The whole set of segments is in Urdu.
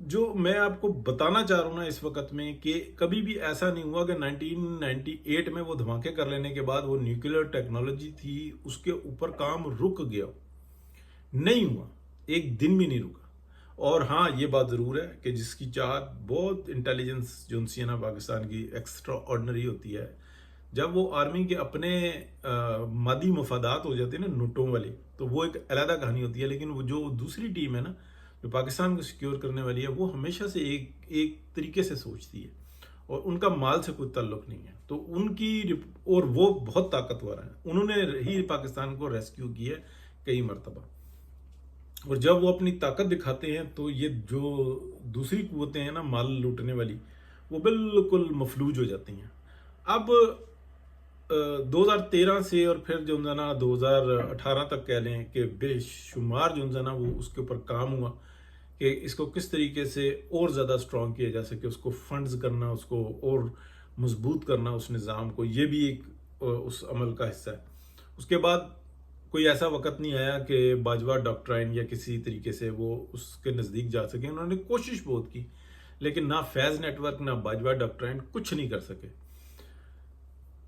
جو میں آپ کو بتانا چاہ رہا ہوں نا اس وقت میں کہ کبھی بھی ایسا نہیں ہوا کہ 1998 میں وہ دھماکے کر لینے کے بعد وہ نیوکلیر ٹیکنالوجی تھی اس کے اوپر کام رک گیا، نہیں ہوا، ایک دن بھی نہیں رکا۔ اور ہاں یہ بات ضرور ہے کہ جس کی چاہت بہت انٹیلیجنس جو سی ہے نا پاکستان کی ایکسٹرا آرڈنری ہوتی ہے، جب وہ آرمی کے اپنے مادی مفادات ہو جاتے ہیں نا نوٹوں والی، تو وہ ایک علیحدہ کہانی ہوتی ہے، لیکن وہ جو دوسری ٹیم ہے نا جو پاکستان کو سیکیور کرنے والی ہے، وہ ہمیشہ سے ایک طریقے سے سوچتی ہے اور ان کا مال سے کوئی تعلق نہیں ہے، تو ان کی اور وہ بہت طاقتور ہیں، انہوں نے ہی پاکستان کو ریسکیو کیا ہے کئی مرتبہ۔ اور جب وہ اپنی طاقت دکھاتے ہیں تو یہ جو دوسری قوتیں ہیں نا مال لوٹنے والی، وہ بالکل مفلوج ہو جاتی ہیں۔ اب 2013 سے اور پھر جو ہے نا 2018 تک کہہ لیں کہ بے شمار جو ہے نا وہ اس کے اوپر کام ہوا کہ اس کو کس طریقے سے اور زیادہ سٹرونگ کیا جا سکے، اس کو فنڈز کرنا، اس کو اور مضبوط کرنا اس نظام کو، یہ بھی ایک اس عمل کا حصہ ہے۔ اس کے بعد کوئی ایسا وقت نہیں آیا کہ باجوہ ڈاکٹرائن یا کسی طریقے سے وہ اس کے نزدیک جا سکیں، انہوں نے کوشش بہت کی لیکن نہ فیض نیٹ ورک نہ باجوہ ڈاکٹرائن کچھ نہیں کر سکے۔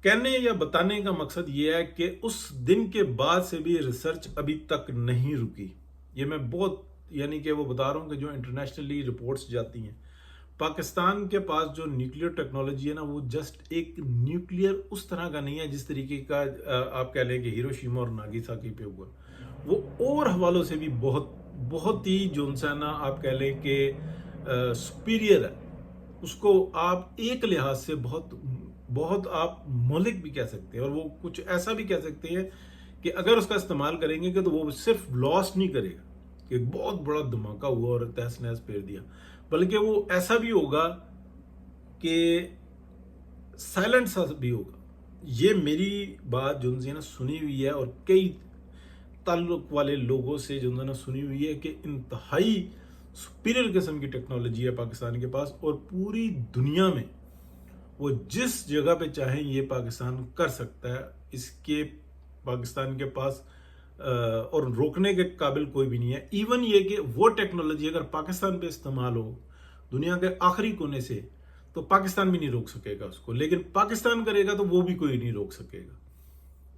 کہنے یا بتانے کا مقصد یہ ہے کہ اس دن کے بعد سے بھی ریسرچ ابھی تک نہیں رکی، یہ میں بہت یعنی کہ وہ بتا رہا ہوں کہ جو انٹرنیشنلی رپورٹس جاتی ہیں، پاکستان کے پاس جو نیوکلیر ٹیکنالوجی ہے نا وہ جسٹ ایک نیوکلیر اس طرح کا نہیں ہے جس طریقے کا آپ کہہ لیں کہ ہیروشیما اور ناگیساکی پہ ہوا، وہ اور حوالوں سے بھی بہت ہی جو ہے نا آپ کہہ لیں کہ سپیریئر ہے، اس کو آپ ایک لحاظ سے بہت آپ مہلک بھی کہہ سکتے ہیں، اور وہ کچھ ایسا بھی کہہ سکتے ہیں کہ اگر اس کا استعمال کریں گے کہ تو وہ صرف لاس نہیں کرے گا کہ ایک بہت بڑا دھماکہ ہوا اور تہس نہس پھیر دیا، بلکہ وہ ایسا بھی ہوگا کہ سائلنٹ سا بھی ہوگا۔ یہ میری بات جو ہے نا سنی ہوئی ہے اور کئی تعلق والے لوگوں سے جو ہے نا سنی ہوئی ہے کہ انتہائی سپیریئر قسم کی ٹیکنالوجی ہے پاکستان کے پاس، اور پوری دنیا میں وہ جس جگہ پہ چاہیں یہ پاکستان کر سکتا ہے، اس کے پاکستان کے پاس اور روکنے کے قابل کوئی بھی نہیں ہے۔ ایون یہ کہ وہ ٹیکنالوجی اگر پاکستان پہ استعمال ہو دنیا کے آخری کونے سے تو پاکستان بھی نہیں روک سکے گا اس کو، لیکن پاکستان کرے گا تو وہ بھی کوئی نہیں روک سکے گا،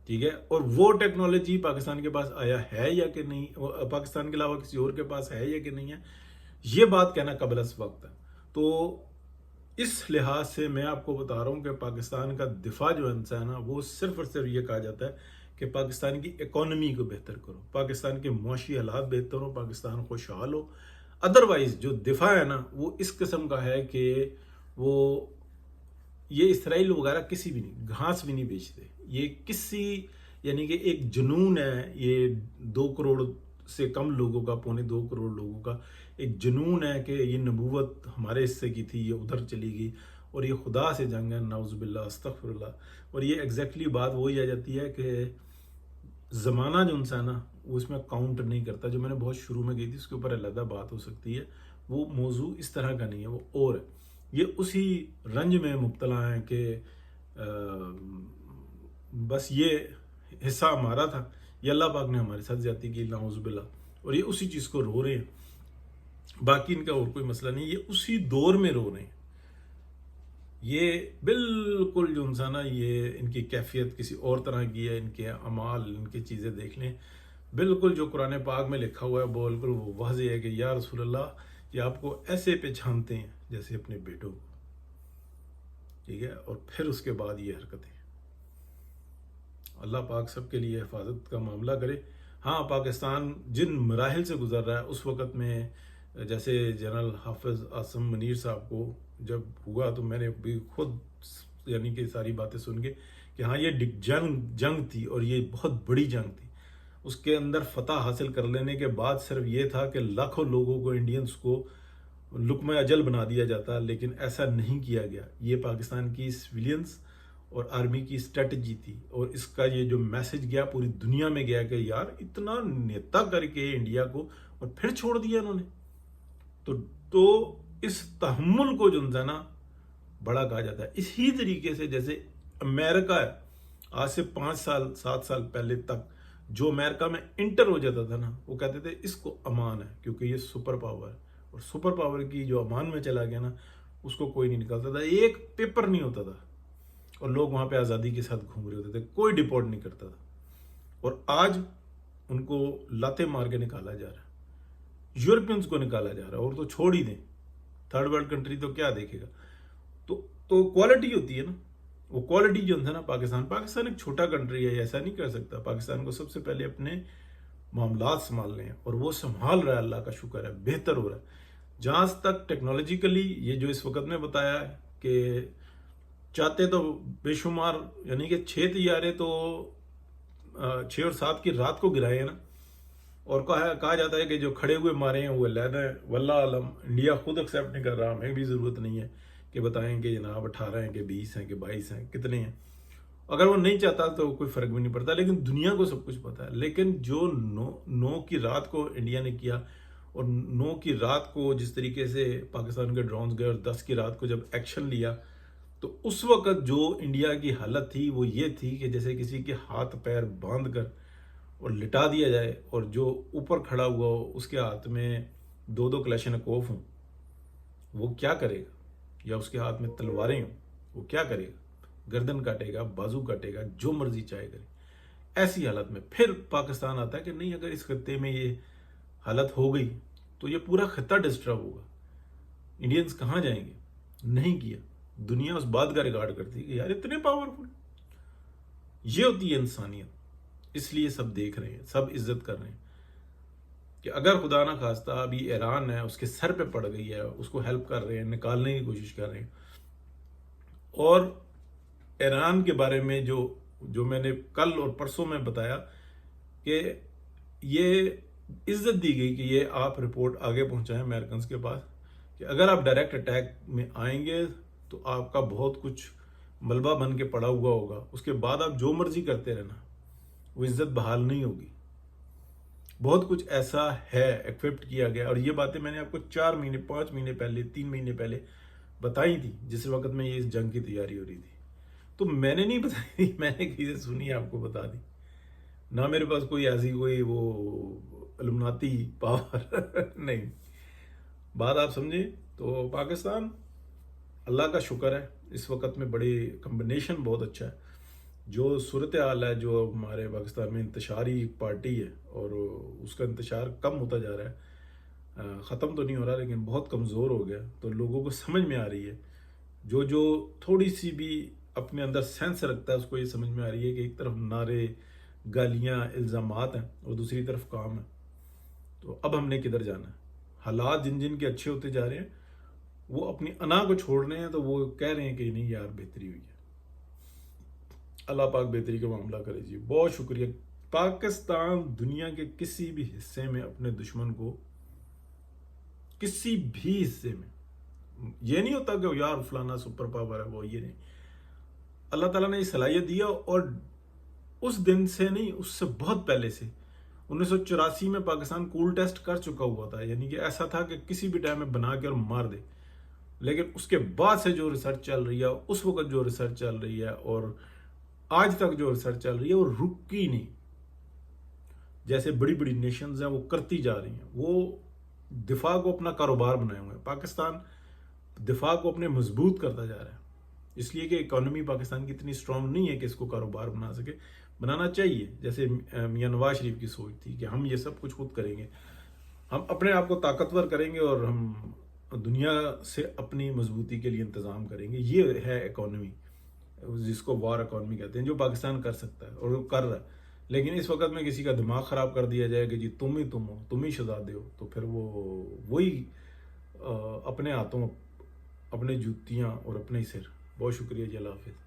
ٹھیک ہے۔ اور وہ ٹیکنالوجی پاکستان کے پاس آیا ہے یا کہ نہیں، پاکستان کے علاوہ کسی اور کے پاس ہے یا کہ نہیں ہے، یہ بات کہنا قبل از وقت ہے۔ تو اس لحاظ سے میں آپ کو بتا رہا ہوں کہ پاکستان کا دفاع جو ہے نا وہ صرف اور صرف یہ کہا جاتا ہے کہ پاکستان کی اکانومی کو بہتر کرو، پاکستان کے معاشی حالات بہتر ہو، پاکستان خوشحال ہو۔ ادروائز جو دفاع ہے نا وہ اس قسم کا ہے کہ وہ یہ اسرائیل وغیرہ کسی بھی نہیں گھاس بھی نہیں بیچتے، یہ کسی یعنی کہ ایک جنون ہے، یہ 2 کروڑ سے کم لوگوں کا، 2.25 کروڑ لوگوں کا ایک جنون ہے کہ یہ نبوت ہمارے حصے کی تھی، یہ ادھر چلی گئی، اور یہ خدا سے جنگ ہے، نعوذ باللہ استغفر اللہ۔ اور یہ ایگزیکٹلی بات وہی آ جاتی ہے کہ زمانہ جو انسان ہے وہ اس میں کاؤنٹ نہیں کرتا، جو میں نے بہت شروع میں گئی تھی اس کے اوپر علیحدہ بات ہو سکتی ہے، وہ موضوع اس طرح کا نہیں ہے، وہ اور ہے۔ یہ اسی رنج میں مبتلا ہیں کہ بس یہ حصہ ہمارا تھا، یہ اللہ پاک نے ہمارے ساتھ زیادتی کی، نعوذ باللہ، اور یہ اسی چیز کو رو رہے ہیں، باقی ان کا اور کوئی مسئلہ نہیں، یہ اسی دور میں رو رہے ہیں۔ یہ بالکل جو انسان ہے یہ ان کی کیفیت کسی اور طرح کی ہے، ان کے اعمال، ان کی چیزیں دیکھ لیں، بالکل جو قرآن پاک میں لکھا ہوا ہے بالکل وہ واضح ہے کہ یا رسول اللہ یہ آپ کو ایسے پہچانتے ہیں جیسے اپنے بیٹوں کو، ٹھیک ہے، اور پھر اس کے بعد یہ حرکتیں۔ اللہ پاک سب کے لیے حفاظت کا معاملہ کرے۔ ہاں پاکستان جن مراحل سے گزر رہا ہے اس وقت میں، جیسے جنرل حافظ عاصم منیر صاحب کو جب ہوا تو میں نے بھی خود یعنی کہ ساری باتیں سن کے کہ ہاں یہ جنگ تھی اور یہ بہت بڑی جنگ تھی، اس کے اندر فتح حاصل کر لینے کے بعد صرف یہ تھا کہ لاکھوں لوگوں کو، انڈینز کو لقمہ اجل بنا دیا جاتا، لیکن ایسا نہیں کیا گیا۔ یہ پاکستان کی سویلینز اور آرمی کی اسٹریٹجی تھی، اور اس کا یہ جو میسج گیا پوری دنیا میں گیا کہ یار اتنا نیتا کر کے انڈیا کو اور پھر چھوڑ دیا انہوں نے، تو اس تحمل کو جو ہے نا بڑا کہا جاتا ہے۔ اسی طریقے سے جیسے امریکہ ہے، آج سے 5 سال 7 سال پہلے تک جو امریکہ میں انٹر ہو جاتا تھا نا وہ کہتے تھے اس کو امان ہے کیونکہ یہ سپر پاور ہے، اور سپر پاور کی جو امان میں چلا گیا نا اس کو کوئی نہیں نکالتا تھا، ایک پیپر نہیں ہوتا تھا اور لوگ وہاں پہ آزادی کے ساتھ گھوم رہے ہوتے تھے، کوئی ڈپورٹ نہیں کرتا تھا. اور آج ان کو لاتے مار کے نکالا جا رہا ہے، یورپینز کو نکالا جا رہا ہے. اور تو چھوڑ ہی دیں، تھرڈ ورلڈ کنٹری تو کیا دیکھے گا. تو کوالٹی ہوتی ہے نا، وہ کوالٹی جو ہے نا پاکستان ایک چھوٹا کنٹری ہے، ایسا نہیں کر سکتا. پاکستان کو سب سے پہلے اپنے معاملات سنبھالنے ہیں اور وہ سنبھال رہا ہے، اللہ کا شکر ہے، بہتر ہو رہا ہے. جہاں تک ٹیکنالوجیکلی یہ جو اس وقت میں بتایا ہے کہ چاہتے تو بے شمار، یعنی کہ 6 طیارے تو 6 اور 7 کی رات کو گرائے ہیں نا. اور کہا جاتا ہے کہ جو کھڑے ہوئے مارے ہیں وہ علیحدہ ہے، واللہ عالم انڈیا خود ایکسیپٹ نہیں کر رہا. ہمیں بھی ضرورت نہیں ہے کہ بتائیں کہ جناب 18 ہیں کہ 20 ہیں کہ 22 ہیں، کتنے ہیں. اگر وہ نہیں چاہتا تو کوئی فرق بھی نہیں پڑتا، لیکن دنیا کو سب کچھ پتا ہے. لیکن جو 9 کی رات کو انڈیا نے کیا، اور 9 کی رات کو جس طریقے سے پاکستان کے ڈرونز گئے اور 10 کی رات کو جب ایکشن لیا، تو اس وقت جو انڈیا کی حالت تھی وہ یہ تھی کہ جیسے کسی کے ہاتھ پیر باندھ کر اور لٹا دیا جائے، اور جو اوپر کھڑا ہوا ہو اس کے ہاتھ میں 2 کلاشنکوف ہوں، وہ کیا کرے گا؟ یا اس کے ہاتھ میں تلواریں ہوں، وہ کیا کرے گا؟ گردن کاٹے گا، بازو کاٹے گا، جو مرضی چاہے کرے. ایسی حالت میں پھر پاکستان آتا ہے کہ نہیں، اگر اس خطے میں یہ حالت ہو گئی تو یہ پورا خطہ ڈسٹرب ہوگا، انڈینز کہاں جائیں گے. نہیں کیا. دنیا اس بات کا ریکارڈ کرتی ہے کہ یار اتنے پاورفل. یہ ہوتی ہے انسانیت. اس لیے سب دیکھ رہے ہیں، سب عزت کر رہے ہیں کہ اگر خدا نہ خواستہ ابھی ایران ہے اس کے سر پہ پڑ گئی ہے، اس کو ہیلپ کر رہے ہیں، نکالنے کی کوشش کر رہے ہیں. اور ایران کے بارے میں جو میں نے کل اور پرسوں میں بتایا کہ یہ عزت دی گئی کہ یہ آپ رپورٹ آگے پہنچائیں امریکنز کے پاس کہ اگر آپ ڈائریکٹ اٹیک میں آئیں گے تو آپ کا بہت کچھ ملبہ بن کے پڑا ہوا ہوگا، اس کے بعد آپ جو مرضی کرتے رہنا، وہ عزت بحال نہیں ہوگی. بہت کچھ ایسا ہے ایکوپٹ کیا گیا. اور یہ باتیں میں نے آپ کو 4 مہینے 5 مہینے پہلے 3 مہینے پہلے بتائی تھی، جس وقت میں یہ اس جنگ کی تیاری ہو رہی تھی. تو میں نے نہیں بتائی تھی، میں نے کسی سے سنی آپ کو بتا دی. نہ میرے پاس کوئی ایسی کوئی وہ علمناتی پاور نہیں. بات آپ سمجھیں تو پاکستان اللہ کا شکر ہے اس وقت میں بڑی کمبینیشن بہت اچھا ہے. جو صورتحال ہے، جو ہمارے پاکستان میں انتشاری پارٹی ہے اور اس کا انتشار کم ہوتا جا رہا ہے، ختم تو نہیں ہو رہا لیکن بہت کمزور ہو گیا. تو لوگوں کو سمجھ میں آ رہی ہے، جو تھوڑی سی بھی اپنے اندر سینس رکھتا ہے اس کو یہ سمجھ میں آ رہی ہے کہ ایک طرف نعرے، گالیاں، الزامات ہیں اور دوسری طرف کام ہے. تو اب ہم نے کدھر جانا ہے؟ حالات جن کے اچھے ہوتے جا رہے ہیں وہ اپنی انا کو چھوڑ رہے ہیں، تو وہ کہہ رہے ہیں کہ نہیں یار بہتری ہوئی ہے. اللہ پاک بہتری کا معاملہ کرے. جی بہت شکریہ. پاکستان دنیا کے کسی بھی حصے میں اپنے دشمن کو، کسی بھی حصے میں، یہ نہیں ہوتا کہ یار فلانا سپر پاور ہے وہ، یہ نہیں. اللہ تعالیٰ نے یہ صلاحیت دیا. اور اس دن سے نہیں، اس سے بہت پہلے سے 1984 میں پاکستان کول ٹیسٹ کر چکا ہوا تھا. یعنی کہ ایسا تھا کہ کسی بھی ٹائم میں بنا کے اور مار دے. لیکن اس کے بعد سے جو ریسرچ چل رہی ہے، اس وقت جو ریسرچ چل رہی ہے اور آج تک جو ریسرچ چل رہی ہے وہ رکی نہیں. جیسے بڑی بڑی نیشنز ہیں وہ کرتی جا رہی ہیں، وہ دفاع کو اپنا کاروبار بنائے ہوئے ہیں. پاکستان دفاع کو اپنے مضبوط کرتا جا رہا ہے، اس لیے کہ اکانومی پاکستان کی اتنی سٹرونگ نہیں ہے کہ اس کو کاروبار بنا سکے. بنانا چاہیے، جیسے میاں نواز شریف کی سوچ تھی کہ ہم یہ سب کچھ خود کریں گے، ہم اپنے آپ کو طاقتور کریں گے اور ہم دنیا سے اپنی مضبوطی کے لیے انتظام کریں گے. یہ ہے اکانومی، جس کو وار اکانومی کہتے ہیں، جو پاکستان کر سکتا ہے اور وہ کر رہا ہے. لیکن اس وقت میں کسی کا دماغ خراب کر دیا جائے کہ جی تم ہو، تم ہی شہزادے ہو، تو پھر وہی اپنے ہاتھوں اپنے جوتیاں اور اپنے ہی سر. بہت شکریہ جی. اللہ حافظ.